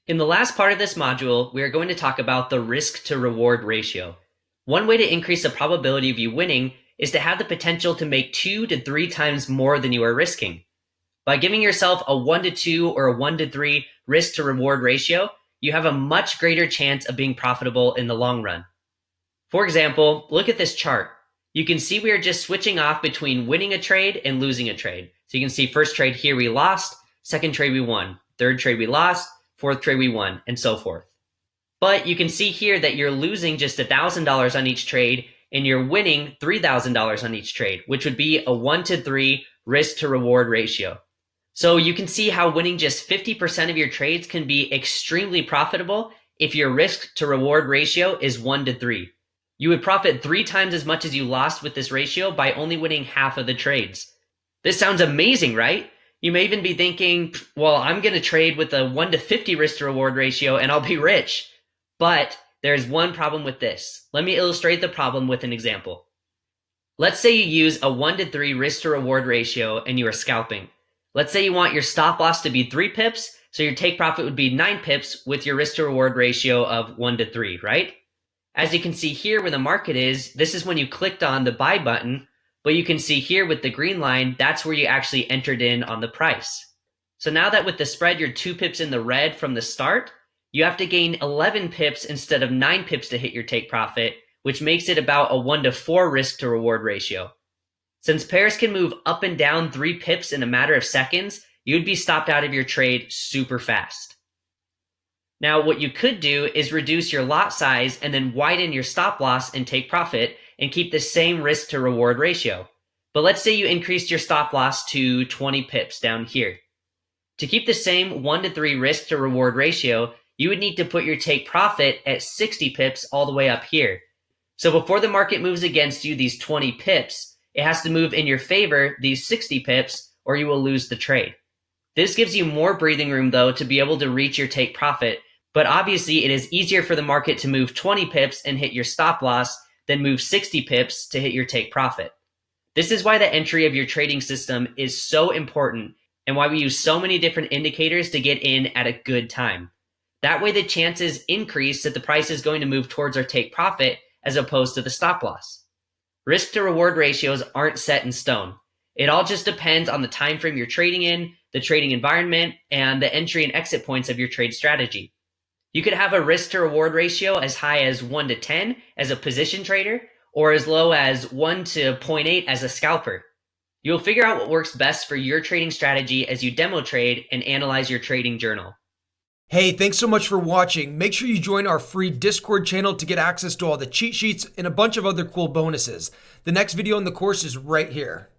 In the last part of this module, we are going to talk about the risk to reward ratio. One way to increase the probability of you winning is to have the potential to make 2 to 3 times more than you are risking. By giving yourself a 1 to 2 or a 1 to 3 risk to reward ratio, you have a much greater chance of being profitable in the long run. For example, look at this chart. You can see we are just switching off between winning a trade and losing a trade. So you can see first trade here we lost, second trade we won, third trade we lost, fourth trade we won, and so forth. But you can see here that you're losing just $1,000 on each trade and you're winning $3,000 on each trade, which would be a 1 to 3 risk to reward ratio. So you can see how winning just 50% of your trades can be extremely profitable if your risk to reward ratio is 1 to 3. You would profit 3 times as much as you lost with this ratio by only winning half of the trades. This sounds amazing, right? You may even be thinking, well, I'm going to trade with a 1 to 50 risk to reward ratio and I'll be rich. But there's one problem with this. Let me illustrate the problem with an example. Let's say you use a 1 to 3 risk to reward ratio and you are scalping. Let's say you want your stop loss to be 3 pips, so your take profit would be 9 pips with your risk to reward ratio of 1 to 3, right? As you can see here where the market is, this is when you clicked on the buy button, but you can see here with the green line, that's where you actually entered in on the price. So now that with the spread, you're 2 pips in the red from the start, you have to gain 11 pips instead of 9 pips to hit your take profit, which makes it about a 1 to 4 risk to reward ratio. Since pairs can move up and down 3 pips in a matter of seconds, you'd be stopped out of your trade super fast. Now, what you could do is reduce your lot size and then widen your stop loss and take profit and keep the same risk to reward ratio. But let's say you increased your stop loss to 20 pips down here. To keep the same 1 to 3 risk to reward ratio, you would need to put your take profit at 60 pips all the way up here. So before the market moves against you these 20 pips, it has to move in your favor these 60 pips or you will lose the trade. This gives you more breathing room though to be able to reach your take profit, but obviously it is easier for the market to move 20 pips and hit your stop loss than move 60 pips to hit your take profit. This is why the entry of your trading system is so important and why we use so many different indicators to get in at a good time. That way the chances increase that the price is going to move towards our take profit as opposed to the stop loss. Risk to reward ratios aren't set in stone. It all just depends on the time frame you're trading in, the trading environment, and the entry and exit points of your trade strategy. You could have a risk to reward ratio as high as 1 to 10 as a position trader, or as low as 1 to 0.8 as a scalper. You'll figure out what works best for your trading strategy as you demo trade and analyze your trading journal. Hey, thanks so much for watching. Make sure you join our free Discord channel to get access to all the cheat sheets and a bunch of other cool bonuses. The next video in the course is right here.